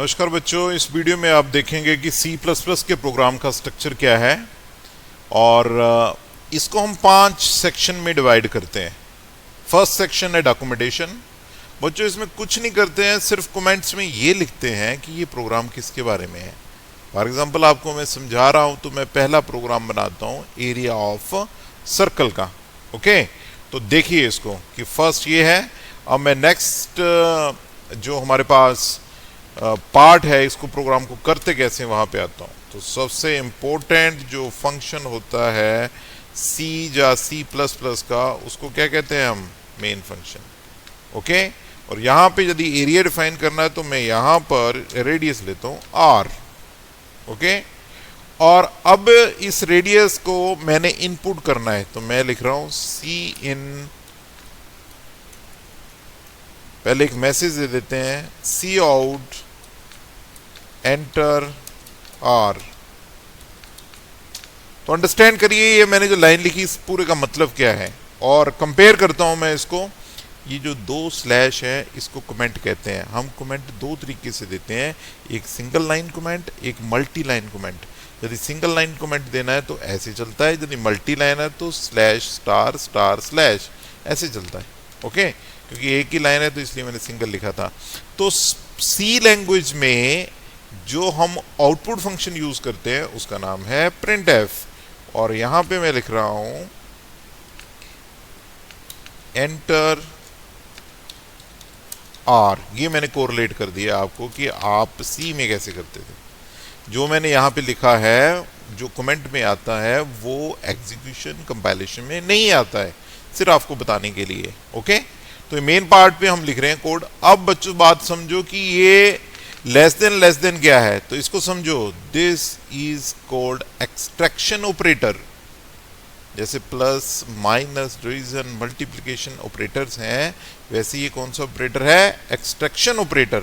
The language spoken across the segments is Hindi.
नमस्कार बच्चों, इस वीडियो में आप देखेंगे कि C++ के प्रोग्राम का स्ट्रक्चर क्या है और इसको हम 5 सेक्शन में डिवाइड करते हैं। फर्स्ट सेक्शन है डॉक्यूमेंटेशन। बच्चों इसमें कुछ नहीं करते हैं, सिर्फ कमेंट्स में ये लिखते हैं कि ये प्रोग्राम किसके बारे में है। फॉर एग्जांपल आपको मैं समझा रहा हूं तो मैं पहला प्रोग्राम बनाता हूं एरिया ऑफ सर्कल का। ओके, तो देखिए इसको कि फर्स्ट ये है। अब मैं नेक्स्ट जो हमारे पास पार्ट है, इसको प्रोग्राम को करते कैसे वहां पे आता हूं। तो सबसे इंपॉर्टेंट जो फंक्शन होता है C या C++ का, उसको क्या कहते हैं हम? Main function. ओके, और यहां पे यदि एरिया डिफाइन करना है तो मैं यहां पर रेडियस लेता हूं R। ओके, और अब इस रेडियस को मैंने इनपुट करना है तो मैं लिख रहा हूं Cin। पहले एक मैसेज दे देते हैं Cout एंटर R। तो अंडरस्टैंड करिए ये मैंने जो लाइन लिखी इस पूरे का मतलब क्या है। और कंपेयर करता हूं मैं इसको, ये जो 2 स्लैश है इसको कमेंट कहते हैं। हम कमेंट 2 तरीके से देते हैं, एक सिंगल लाइन कमेंट, एक मल्टी लाइन कमेंट। यदि सिंगल लाइन कमेंट देना है तो ऐसे चलता है, यदि मल्टी लाइन है तो स्लैश स्टार स्टार स्लैश ऐसे चलता है। ओके, क्योंकि एक ही लाइन है तो इसलिए मैंने सिंगल लिखा था। तो सी लैंग्वेज में जो हम आउटपुट फंक्शन यूज करते हैं उसका नाम है printf। और यहां पे मैं लिख रहा हूं एंटर R। ये मैंने कोरिलेट कर दिया आपको कि आप C में कैसे करते थे। जो मैंने यहां पे लिखा है, जो कमेंट में आता है, वो एग्जीक्यूशन कंपाइलेशन में नहीं आता है, सिर्फ आपको बताने के लिए। ओके, तो मेन पार्ट पे हम लिख रहे हैं कोड। अब बच्चों बात समझो कि ये लेस देन क्या है, तो इसको समझो, this is called extraction operator. जैसे plus minus division multiplication operators हैं, वैसे ये कौन सा ऑपरेटर है? Extraction operator.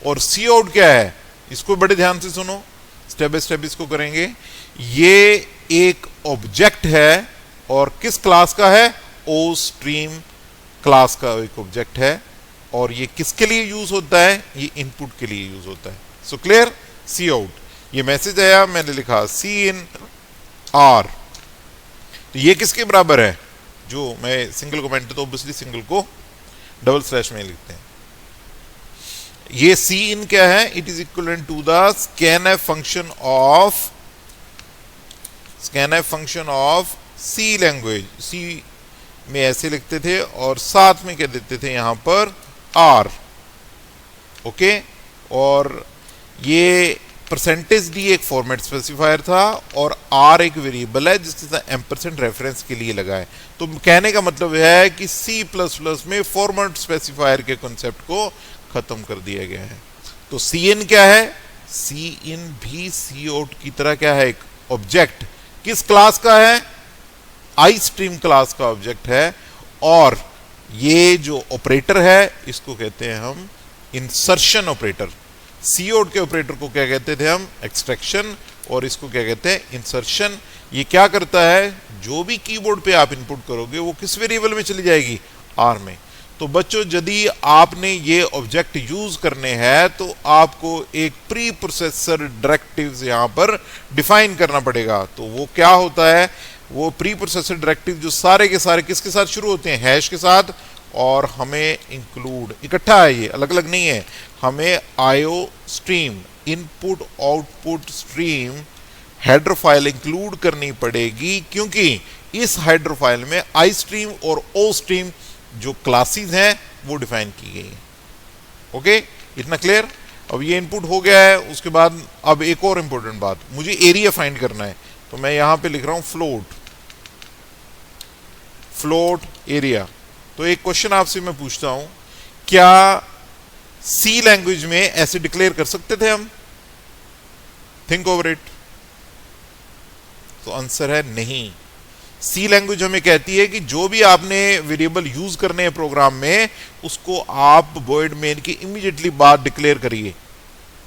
और सी आउट क्या है, इसको बड़े ध्यान से सुनो, स्टेप बाय स्टेप इसको करेंगे। ये एक ऑब्जेक्ट है और किस क्लास का है? ओ स्ट्रीम क्लास का एक ऑब्जेक्ट है। और ये किसके लिए यूज होता है? ये इनपुट के लिए यूज होता है। So clear? सी आउट, ये मैसेज आया, मैंने लिखा Cin R। तो ये किसके बराबर है? जो मैं सिंगल कमेंट तो ऑब्वियसली सिंगल को डबल स्लैश में लिखते हैं। ये Cin क्या है? It is equal to the scanf function of C language. C में ऐसे लिखते थे और साथ में क्या देते थे यहां पर? R। ओके, और ये %d एक फॉर्मेट स्पेसिफायर था और R एक वेरिएबल है जिसके साथ एम्परसेंड रेफरेंस के लिए लगा है। तो कहने का मतलब है कि C++ में फॉर्मेट स्पेसिफायर के कॉन्सेप्ट को खत्म कर दिया गया है। तो Cin क्या है? Cin भी Cout की तरह क्या है? एक ऑब्जेक्ट। किस क्लास का है? iStream क्लास का ऑब्जेक्ट है। और ये जो ऑपरेटर है इसको कहते हैं हम इंसर्शन ऑपरेटर। Cout के ऑपरेटर को क्या कहते थे हम? एक्सट्रैक्शन। और इसको क्या कहते हैं? इंसर्शन। ये क्या करता है? जो भी कीबोर्ड पे आप इनपुट करोगे वो किस वेरिएबल में चली जाएगी? R में। तो बच्चों यदि आपने ये ऑब्जेक्ट यूज करने हैं तो आपको एक प्री प्रोसेसर डायरेक्टिव्स यहां पर डिफाइन करना पड़ेगा। तो वो क्या होता है? वो प्री प्रोसेसर डायरेक्टिव जो सारे के सारे किसके साथ शुरू होते हैं? हैश के साथ। और हमें इंक्लूड इकट्ठा है, ये अलग अलग नहीं है। हमें IO stream, input output stream header file include करनी पड़ेगी, क्योंकि इस हेडर फाइल में iStream और OStream जो क्लासेस हैं वो डिफाइन की गई है। ओके, इतना क्लियर? अब ये इनपुट हो गया है। उसके बाद अब एक और इंपॉर्टेंट बात, मुझे एरिया फाइंड करना है तो मैं यहां पे लिख रहा हूं फ्लोट एरिया। तो एक क्वेश्चन आपसे मैं पूछता हूं, क्या सी लैंग्वेज में ऐसे डिक्लेयर कर सकते थे हम? Think over it. तो आंसर है नहीं। सी लैंग्वेज हमें कहती है कि जो भी आपने वेरिएबल यूज करने हैं प्रोग्राम में, उसको आप वॉइड मेन के इमीडिएटली बाद डिक्लेयर करिए।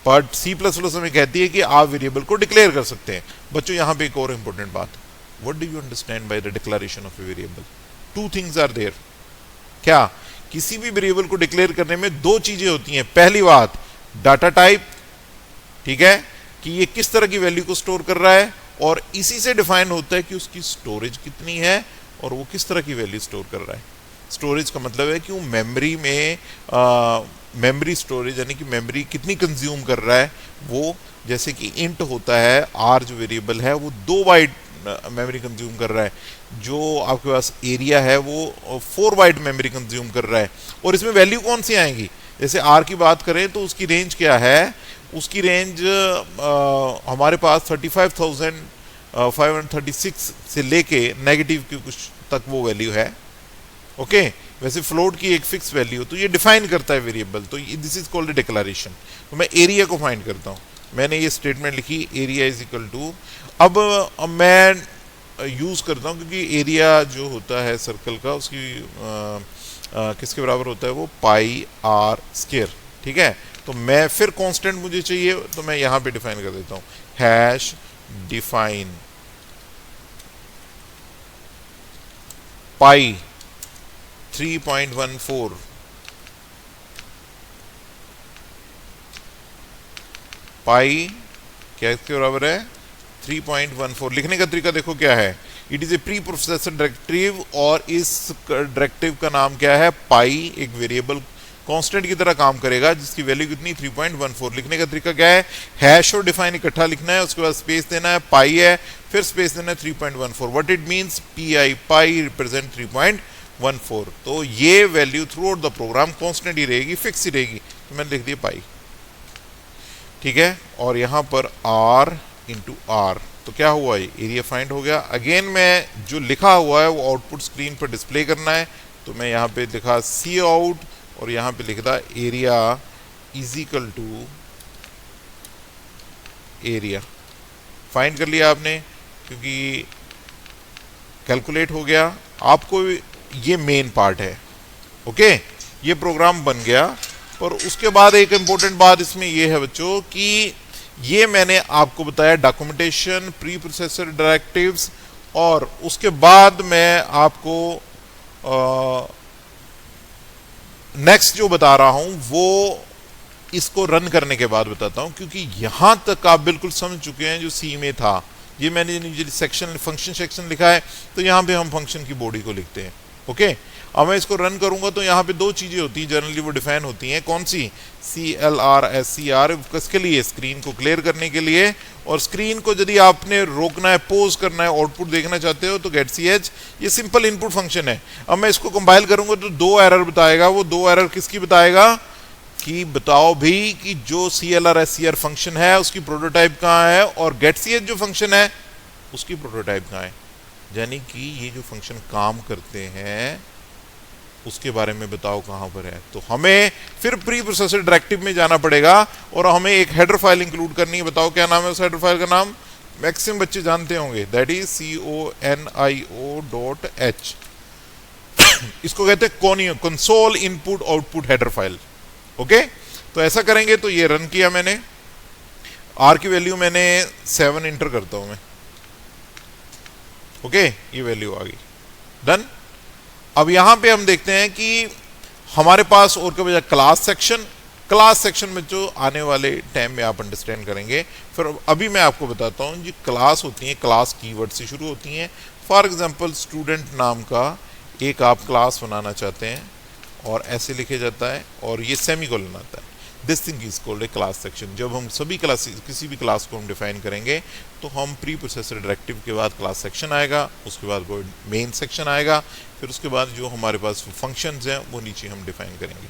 बट C++ हमें कहती है कि आप वेरिएबल को डिक्लेयर कर सकते हैं। बच्चों यहां पे एक और इंपॉर्टेंट बात, what do you understand by the declaration of a variable? 2 things are there. क्या? किसी भी वेरिएबल को डिक्लेयर करने में 2 चीजें होती हैं। पहली बात, डाटा टाइप ठीक है, कि ये किस तरह की वैल्यू को स्टोर कर रहा है, और इसी से डिफाइन होता है कि उसकी स्टोरेज कितनी है और वो किस तरह की वैल्यू स्टोर कर रहा है। स्टोरेज का मतलब है कि वो मेमोरी में मेमोरी स्टोरेज यानी कि मेमोरी कितनी कंज्यूम कर रहा है। वो जैसे कि इंट होता है, आर जो वेरिएबल है वो 2 बाइट मेमोरी कंज्यूम कर रहा है, जो आपके पास एरिया है वो 4 बाइट मेमोरी कंज्यूम कर रहा है। और इसमें वैल्यू कौन सी आएंगी, जैसे आर की बात करें तो उसकी रेंज क्या है, उसकी रेंज हमारे पास 35,536 से लेके नेगेटिव की कुछ तक वो वैल्यू है। ओके, वैसे फ्लोट की एक फिक्स वैल्यू, तो ये डिफाइन करता है वेरिएबल, तो दिस इज कॉल्ड डिक्लेरेशन। तो मैं एरिया को फाइंड करता हूँ, मैंने ये स्टेटमेंट लिखी, एरिया इज इक्वल टू, अब मैं यूज करता हूँ क्योंकि एरिया जो होता है सर्कल का उसकी किसके बराबर होता है, वो पाई आर स्क्वायर। ठीक है, तो मैं फिर कांस्टेंट मुझे चाहिए, तो मैं यहां पे डिफाइन कर देता हूं, हैश डिफाइन पाई 3.14 पाई क्या इसके बराबर है 3.14। लिखने का तरीका देखो क्या है, it is a pre processor directive, और इस डायरेक्टिव का नाम क्या है, पाई, एक वेरिएबल कांस्टेंट की तरह काम करेगा जिसकी वैल्यू कितनी 3.14। लिखने का तरीका क्या है, हैश और डिफाइन इकट्ठा लिखना है, उसके बाद स्पेस देना है, पाई है, फिर स्पेस देना है 3.14। What it means, P I, pi represent 3.14। तो ये value through the program constant ही रहेगी, फिक्स ही रहेगी, तो मैंने लिख दिया पाई। ठीक है, और यहां पर आर इंटू आर, तो क्या हुआ, ये एरिया फाइंड हो गया। अगेन मैं जो लिखा हुआ है वो आउटपुट स्क्रीन पर डिस्प्ले करना है, तो मैं यहाँ पे लिखा सी आउट और यहाँ पे लिख दा area is equal to area. Find कर लिया आपने, क्योंकि कैलकुलेट हो गया। आपको ये मेन पार्ट है, ओके, ये प्रोग्राम बन गया। और उसके बाद एक इंपॉर्टेंट बात इसमें ये है बच्चों कि ये मैंने आपको बताया डॉक्यूमेंटेशन, प्री प्रोसेसर डायरेक्टिव्स, और उसके बाद मैं आपको नेक्स्ट जो बता रहा हूं वो इसको रन करने के बाद बताता हूं, क्योंकि यहां तक आप बिल्कुल समझ चुके हैं जो सी में था। ये मैंने सेक्शन फंक्शन सेक्शन लिखा है, तो यहां पे हम फंक्शन की बॉडी को लिखते हैं। ओके, अब मैं इसको रन करूंगा तो यहाँ पे 2 चीजें होती हैं जनरली, वो डिफाइन होती हैं। कौन सी, CLR/SCR, किसके लिए, स्क्रीन को क्लियर करने के लिए, और स्क्रीन को यदि आपने रोकना है, पोज करना है, आउटपुट देखना चाहते हो तो getch। ये सिंपल इनपुट फंक्शन है। अब मैं इसको कंपाइल करूंगा तो 2 एरर बताएगा। वो 2 एरर किसकी बताएगा, कि बताओ भी कि जो CLR/SCR फंक्शन है उसकी प्रोटोटाइप कहाँ है, और getch जो फंक्शन है उसकी प्रोटोटाइप कहाँ है, यानी कि ये जो फंक्शन काम करते हैं उसके बारे में बताओ कहां पर है। तो हमें फिर प्री प्रोसेसर डायरेक्टिव में जाना पड़ेगा और हमें एक हेडर फाइल इंक्लूड करनी है। बताओ क्या नाम है उस हेडर फाइल का नाम, मैक्सिमम बच्चे जानते होंगे, दैट इज conio.h। इसको कहते हैं conio, console input output header file. Okay, तो ऐसा करेंगे। तो ये रन किया मैंने, आर की वैल्यू मैंने 7 इंटर करता हूं मैं। ओके, ये वैल्यू आ गई, डन। अब यहां पे हम देखते हैं कि हमारे पास और क्या बचा, क्लास सेक्शन में जो आने वाले टाइम में आप अंडरस्टैंड करेंगे। फिर अभी मैं आपको बताता हूं, जो क्लास होती हैं, क्लास कीवर्ड से शुरू होती हैं। फॉर एग्जांपल स्टूडेंट नाम का एक आप क्लास बनाना चाहते हैं और ऐसे लिखे जाता है और ये सेमीकोलन आता है, this thing is called a class section. जब हम सभी क्लास, किसी भी क्लास को हम डिफाइन करेंगे तो हम प्री प्रोसेसर डायरेक्टिव के बाद क्लास सेक्शन आएगा, उसके बाद वो मेन सेक्शन आएगा, फिर उसके बाद जो हमारे पास फंक्शंस हैं वो नीचे हम डिफाइन करेंगे।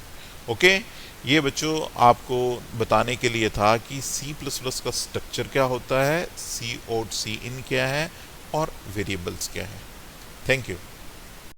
ओके, ये बच्चों आपको बताने के लिए था कि C++ का स्ट्रक्चर क्या होता है, C out C in क्या है और वेरिएबल्स क्या है। Thank you.